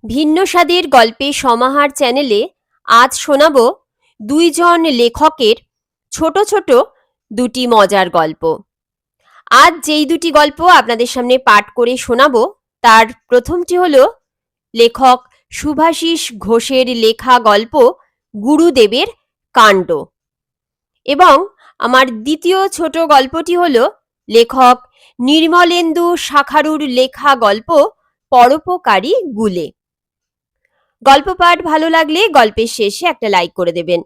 ভিন্ন স্বাদের গল্পের সমাহার চ্যানেলে আজ শোনাব দুইজন লেখকের ছোট ছোট দুটি মজার গল্প। আজ যেই দুটি গল্প আপনাদের সামনে পাঠ করে শোনাবো তার প্রথমটি হলো লেখক শুভাশিস ঘোষের লেখা গল্প গুরুদেবের কাণ্ড, এবং আমার দ্বিতীয় ছোট গল্পটি হলো লেখক নির্মলেন্দু শাখারুর লেখা গল্প পরোপকারী গুলে। গল্প পাঠ ভালো লাগলে গল্পের শেষে একটা লাইক করে দেবেন,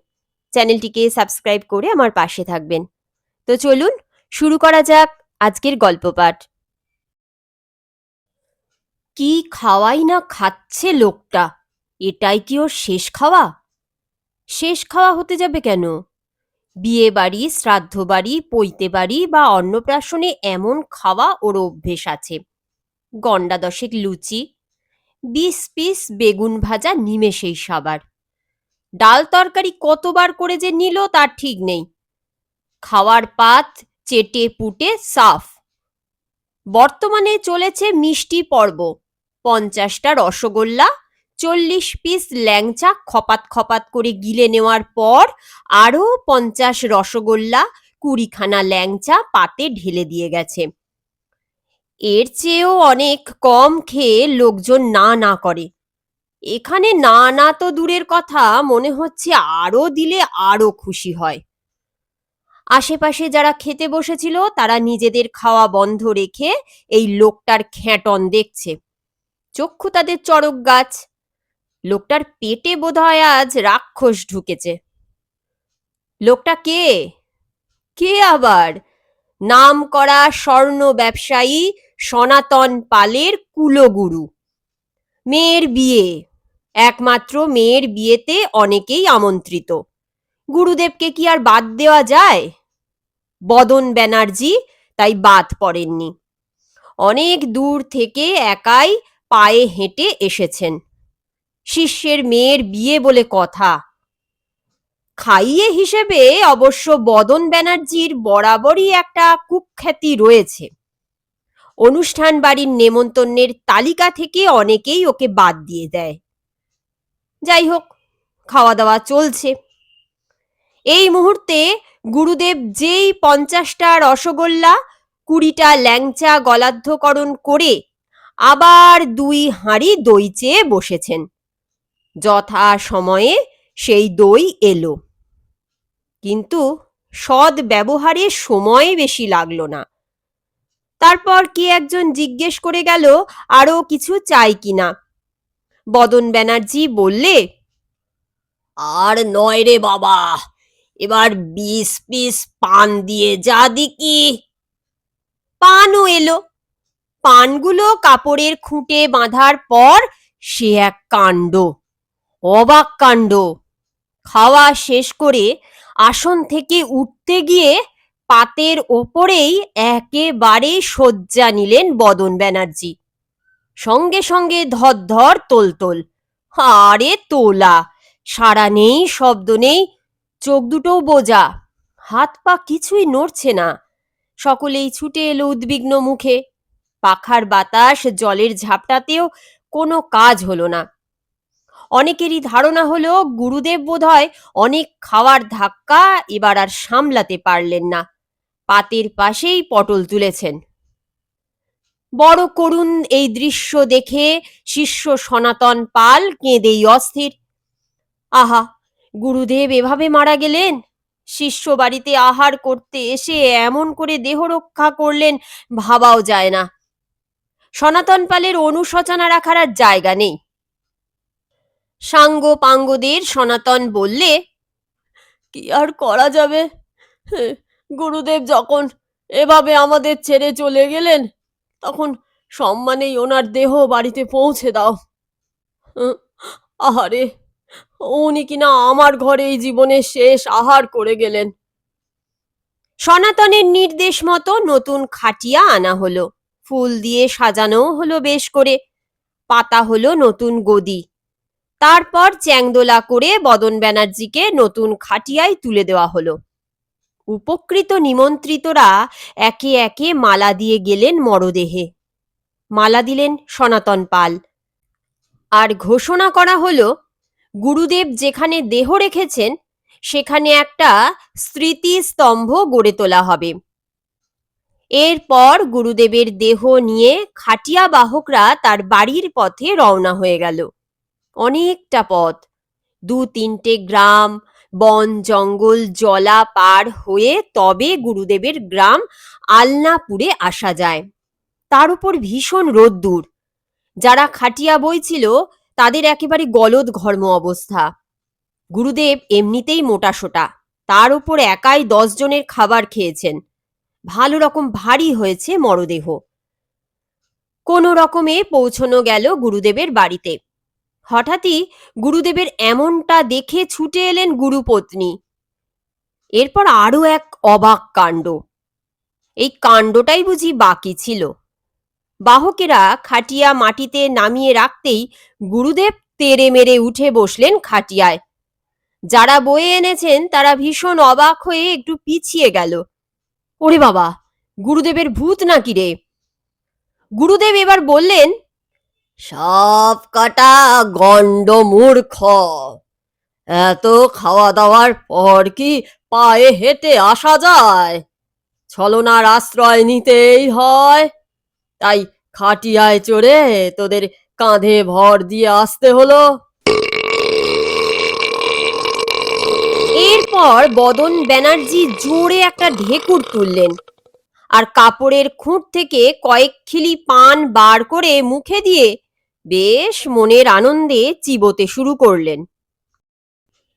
চ্যানেলটিকে সাবস্ক্রাইব করে আমার পাশে থাকবেন। তো চলুন শুরু করা যাক আজকের গল্প পাঠ। কি খাওয়াই না খাচ্ছে লোকটা, এটাই কি ওর শেষ খাওয়া? শেষ খাওয়া হতে যাবে কেন? বিয়ে বাড়ি, শ্রাদ্ধ বাড়ি, পৈতে বাড়ি বা অন্নপ্রাশনে এমন খাওয়া ওর অভ্যেস আছে। গন্ডা দশেক লুচি, 20 পিস বেগুন ভাজা নিমেষেই সাবার। ডাল তরকারি কতবার করে যে নিল তার ঠিক নেই। খাওয়ার পাত চেটে পুটে সাফ। বর্তমানে চলেছে মিষ্টি পর্ব। 50টা রসগোল্লা, 40 পিস ল্যাংচা খপাত খপাত করে গিলে নেওয়ার পর আরও 50 রসগোল্লা, 20খানা ল্যাংচা পাতে ঢেলে দিয়ে গেছে। এর চেয়েও অনেক কম খেয়ে লোকজন না না করে। এখানে না না তো দূরের কথা, মনে হচ্ছে আরো দিলে আরো খুশি হয়। আশেপাশে যারা খেতে বসেছিল তারা নিজেদের খাওয়া বন্ধ রেখে এই লোকটার খ্যাটন দেখছে। চক্ষু তাদের চড়ক গাছ। লোকটার পেটে বোধহয় আজ রাক্ষস ঢুকেছে। লোকটা কে? কে আবার? নাম করা স্বর্ণ ব্যবসায়ী সনাতন পালের কুলগুরু। মেয়ের বিয়ে, একমাত্র মেয়ের বিয়েতে অনেকেই আমন্ত্রিত। গুরুদেবকে কি আর বাদ দেওয়া যায়? বদন ব্যানার্জি তাই বাদ পড়েননি। অনেক দূর থেকে একাই পায়ে হেঁটে এসেছেন। শিষ্যের মেয়ের বিয়ে বলে কথা। খাইয়ে হিসেবে অবশ্য বদন ব্যানার্জির বরাবরই একটা কুখ্যাতি রয়েছে। অনুষ্ঠান বাড়ির নেমন্তন্নের তালিকা থেকে অনেকেই ওকে বাদ দিয়ে দেয়। যাই হোক, খাওয়া দাওয়া চলছে। এই মুহূর্তে গুরুদেব যেই 50টা রসগোল্লা, 20টা ল্যাংচা গলাধ্যকরণ করে আবার 2 হাঁড়ি দই চেয়ে বসেছেন। যথা সময়ে সেই দই এলো, কিন্তু সদ ব্যবহারে সময় বেশি লাগলো না। তারপর কে একজন জিজ্ঞেস করে গেল আরো কিছু চাই কিনা। বদন ব্যানার্জি বললে, আর নয় রে বাবা, এবার 20 পিস পান দিয়ে যা দিকি। পানও এলো। পানগুলো কাপড়ের খুঁটে বাঁধার পর সে এক কাণ্ড, অবাক কাণ্ড। খাওয়া শেষ করে আসন থেকে উঠতে গিয়ে পাতের ওপরেই একেবারে শয্যা নিলেন বদন ব্যানার্জি। সঙ্গে সঙ্গে ধর তোলতোল। আরে তোলা, সাড়া নেই, শব্দ নেই, চোখ দুটোও বোজা, হাত পা কিছুই নড়ছে না। সকলেই ছুটে এলো উদ্বিগ্ন মুখে। পাখার বাতাস জলের ঝাপটাতেও কোনো কাজ হলো না। অনেকেরই ধারণা হলো গুরুদেব বোধহয় অনেক খাওয়ার ধাক্কা এবার আর সামলাতে পারলেন না, পাতের পাশেই পটল তুলেছেন। বড় করুণ এই দৃশ্য দেখে শিষ্য সনাতন পাল কেঁদেই অস্থির। আহা, গুরুদেব এভাবে মারা গেলেন? শিষ্য বাড়িতে আহার করতে এসে এমন করে দেহ রক্ষা করলেন, ভাবাও যায় না। সনাতন পালের অনুশোচনা রাখার আর জায়গা নেই। সাঙ্গ পাঙ্গদের সনাতন বললে, কি আর করা যাবে, গুরুদেব যখন এভাবে আমাদের ছেড়ে চলে গেলেন তখন সম্মানেই ওনার দেহ বাড়িতে পৌঁছে দাও। আহারে, উনি কিনা আমার ঘরে এই জীবনের শেষ আহার করে গেলেন। সনাতনের নির্দেশ মতো নতুন খাটিয়া আনা হলো, ফুল দিয়ে সাজানো হলো বেশ করে, পাতা হলো নতুন গদি। তারপর চ্যাংদোলা করে বদন ব্যানার্জিকে নতুন খাটিয়ায় তুলে দেওয়া হলো। উপকৃত নিমন্ত্রিতরা একে একে মালা দিয়ে গেলেন মরদেহে। মালা দিলেন সনাতন পাল। আর ঘোষণা করা হলো গুরুদেব যেখানে দেহ রেখেছেন সেখানে একটা স্মৃতিস্তম্ভ গড়ে তোলা হবে। এরপর গুরুদেবের দেহ নিয়ে খাটিয়া বাহকরা তার বাড়ির পথে রওনা হয়ে গেল। অনেকটা পথ, 2-3টে গ্রাম, বন জঙ্গল জলা পার হয়ে তবে গুরুদেবের গ্রাম আলনাপুরে আসা যায়। তার উপর ভীষণ রোদ্দুর। যারা খাটিয়া বইছিল তাদের একেবারে গলদঘর্ম অবস্থা। গুরুদেব এমনিতেই মোটাসোটা, তার উপর একাই 10 জনের খাবার খেয়েছেন। ভালো রকম ভারী হয়েছে মরদেহ। কোনো রকমে পৌঁছনো গেল গুরুদেবের বাড়িতে। হঠাৎই গুরুদেবের এমনটা দেখে ছুটে এলেন গুরুপত্নী। এরপর আরো এক অবাক কাণ্ড। এই কাণ্ডটাই বুঝি বাকি ছিল। বাহকেরা খাটিয়া মাটিতে নামিয়ে রাখতেই গুরুদেব তেড়ে মেরে উঠে বসলেন খাটিয়ায়। যারা বয়ে এনেছেন তারা ভীষণ অবাক হয়ে একটু পিছিয়ে গেল। ওরে বাবা, গুরুদেবের ভূত নাকি রে? গুরুদেব এবার বললেন, সব কটা গণ্ড মূর্খ, এত খাওয়া দাওয়ার পর কি পায়ে হেঁটে আসা যায়? ছলনার আশ্রয় নিতেই হয়, তাই খাটিয়ায় চড়ে তোদের কাঁধে ভর দিয়ে আসতে হলো। এরপর বদন ব্যানার্জি জোরে একটা ঢেকুর তুললেন আর কাপড়ের খুঁট থেকে কয়েক খিলি পান বার করে মুখে দিয়ে বেশ মনের আনন্দে চিবোতে শুরু করলেন।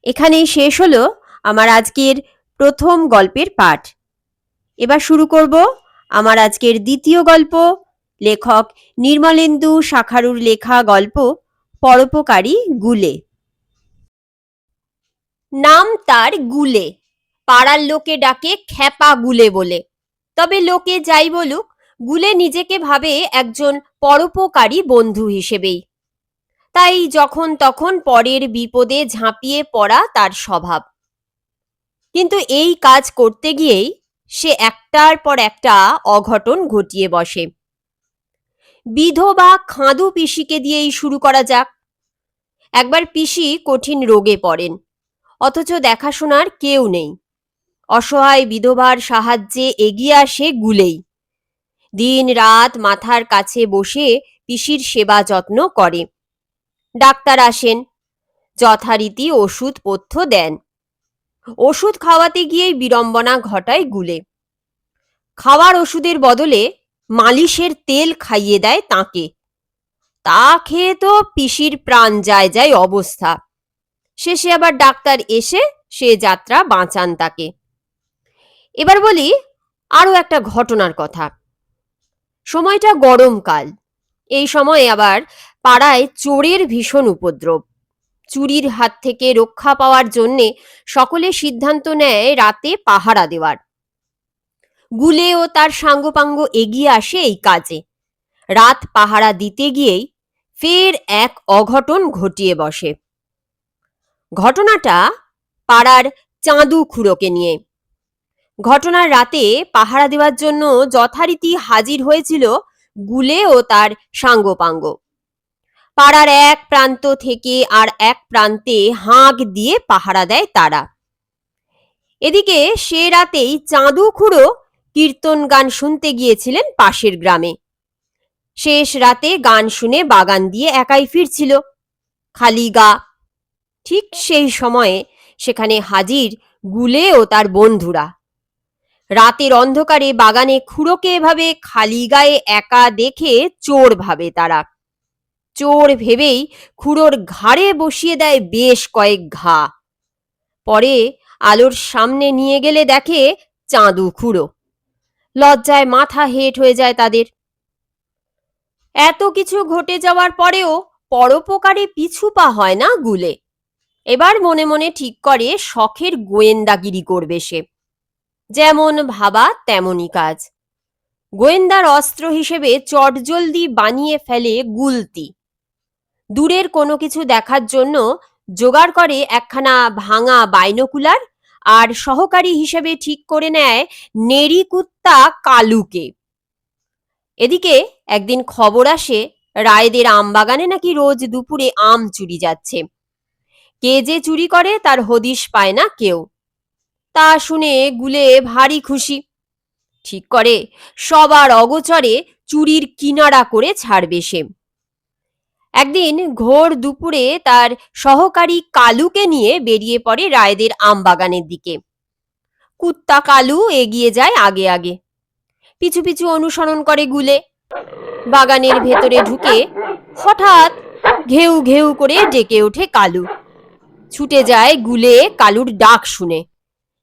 এখানেই শেষ হলো আমার আজকের প্রথম গল্পের পাঠ। এবার শুরু করব আমার আজকের দ্বিতীয় গল্প, লেখক নির্মলেন্দু শাখারুর লেখা গল্প পরোপকারী গুলে। নাম তার গুলে, পাড়ার লোকে ডাকে খ্যাপা গুলে বলে। তবে লোকে যাই বলুক, গুলে নিজেকে ভাবে একজন পরোপকারী বন্ধু হিসেবেই। তাই যখন তখন পরের বিপদে ঝাঁপিয়ে পড়া তার স্বভাব। কিন্তু এই কাজ করতে গিয়েই সে একটার পর একটা অঘটন ঘটিয়ে বসে। বিধবা খাঁদু পিসিকে দিয়েই শুরু করা যাক। একবার পিসি কঠিন রোগে পড়েন, অথচ দেখাশোনার কেউ নেই। অসহায় বিধবার সাহায্যে এগিয়ে আসে গুলেই। দিন রাত মাথার কাছে বসে পিসির সেবা যত্ন করে। ডাক্তার আসেন, যথারীতি ওষুধ পথ্য দেন। ওষুধ খাওয়াতে গিয়েই বিড়ম্বনা ঘটায় গুলে। খাওয়ার ওষুধের বদলে মালিশের তেল খাইয়ে দেয় তাঁকে। তা খেয়ে তো পিসির প্রাণ যায় যায় অবস্থা। শেষে আবার ডাক্তার এসে সে যাত্রা বাঁচান তাকে। এবার বলি আরো একটা ঘটনার কথা। সময়টা গরমকাল। এই সময়ে আবার পাড়ায় চোরের ভীষণ উপদ্রব। চুরির হাত থেকে রক্ষা পাওয়ার জন্যে সকলে সিদ্ধান্ত নেয় রাতে পাহারা দেওয়ার। গুলে ও তার সাঙ্গপাঙ্গ এগিয়ে আসে এই কাজে। রাত পাহারা দিতে গিয়েই ফের এক অঘটন ঘটিয়ে বসে। ঘটনাটা পাড়ার চাঁদু খুড়োকে নিয়ে। ঘটনার রাতে পাহারা দেওয়ার জন্য যথারীতি হাজির হয়েছিল গুলে ও তার সাঙ্গপাঙ্গ। পাড়ার এক প্রান্ত থেকে আর এক প্রান্তে হাঁক দিয়ে পাহারা দেয় তারা। এদিকে সে রাতেই চাঁদু খুড়ো কীর্তন গান শুনতে গিয়েছিলেন পাশের গ্রামে। শেষ রাতে গান শুনে বাগান দিয়ে একাই ফিরছিল, খালি গা। ঠিক সেই সময়ে সেখানে হাজির গুলে ও তার বন্ধুরা। রাতের অন্ধকারে বাগানে খুড়োকে এভাবে খালি গায়ে একা দেখে চোর ভাবে তারা। চোর ভেবেই খুড়োর ঘাড়ে বসিয়ে দেয় বেশ কয়েক ঘা। পরে আলোর সামনে নিয়ে গেলে দেখে চাঁদু খুড়ো। লজ্জায় মাথা হেঁট হয়ে যায় তাদের। এত কিছু ঘটে যাওয়ার পরেও পরোপকারে পিছু পা হয় না গুলে। এবার মনে মনে ঠিক করে শখের গোয়েন্দাগিরি করবে সে। যেমন ভাবা তেমনই কাজ। গোয়েন্দার অস্ত্র হিসেবে চটজলদি বানিয়ে ফেলে গুলতি। দূরের কোনো কিছু দেখার জন্য জোগাড় করে একখানা ভাঙা বাইনোকুলার আর সহকারী হিসেবে ঠিক করে নেয় নেড়ি কুত্তা কালুকে। এদিকে একদিন খবর আসে রায়েদের আম বাগানে নাকি রোজ দুপুরে আম চুরি যাচ্ছে। কে যে চুরি করে তার হদিশ পায় না কেউ। তা শুনে গুলে ভারী খুশি। ঠিক করে সবার অগোচরে চুরির কিনারা করে ছাড়বে সে। একদিন ঘোর দুপুরে তার সহকারী কালুকে নিয়ে বেরিয়ে পড়ে রায়েদের আম বাগানের দিকে। কুত্তা কালু এগিয়ে যায় আগে আগে, পিছু পিছু অনুসরণ করে গুলে। বাগানের ভেতরে ঢুকে হঠাৎ ঘেউ ঘেউ করে ডেকে ওঠে কালু। ছুটে যায় গুলে কালুর ডাক শুনে।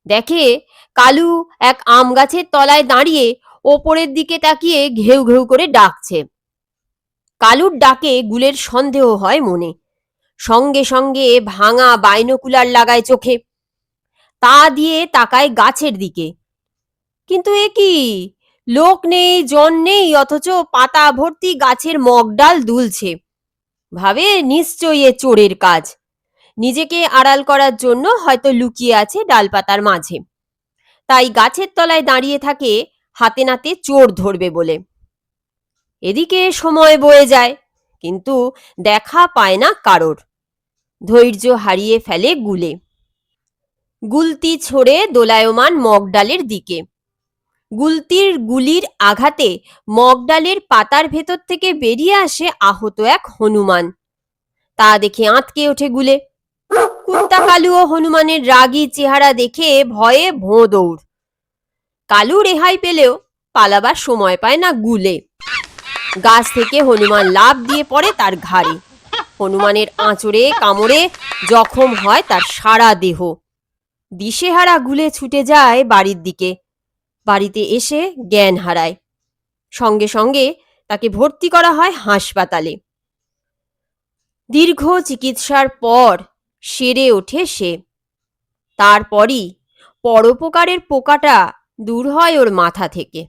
দেখে কালু এক আম গাছের তলায় দাঁড়িয়ে ওপরের দিকে তাকিয়ে ঘেউ ঘেউ করে ডাকছে। কালুর ডাকে গুলের সন্দেহ হয় মনে। সঙ্গে সঙ্গে ভাঙা বাইনোকুলার লাগায় চোখে। তা দিয়ে তাকায় গাছের দিকে। কিন্তু এ কি, লোক নেই, জন নেই, অথচ পাতা ভর্তি গাছের মগডাল দুলছে। ভাবে নিশ্চয়ই এ চোরের কাজ। নিজেকে আড়াল করার জন্য হয়তো লুকিয়ে আছে ডালপাতার মাঝে। তাই গাছের তলায় দাঁড়িয়ে থাকে হাতে নাতে চোর ধরবে বলে। এদিকে সময় বয়ে যায়, কিন্তু দেখা পায় না কারোর। ধৈর্য হারিয়ে ফেলে গুলে। গুলতি ছোড়ে দোলায়মান মগডালের দিকে। গুলতির গুলির আঘাতে মগডালের পাতার ভেতর থেকে বেরিয়ে আসে আহত এক হনুমান। তা দেখে আঁতকে ওঠে গুলে। কুত্তা কালু ও হনুমানের রাগী চেহারা দেখে ভয়ে ভোঁ দৌড়। কালু রেহাই পেলেও পালাবার সময় পায় না গুলে। গাছ থেকে হনুমান লাফ দিয়ে পড়ে তার ঘাড়ে। হনুমানের আঁচড়ে কামড়ে জখম হয় তার সারা দেহ। দিশেহারা গুলে ছুটে যায় বাড়ির দিকে। বাড়িতে এসে জ্ঞান হারায়। সঙ্গে সঙ্গে তাকে ভর্তি করা হয় হাসপাতালে। দীর্ঘ চিকিৎসার পর সেরে ওঠে সে। তারপরই পরোপকারের পোকাটা দূর হয় ওর মাথা থেকে।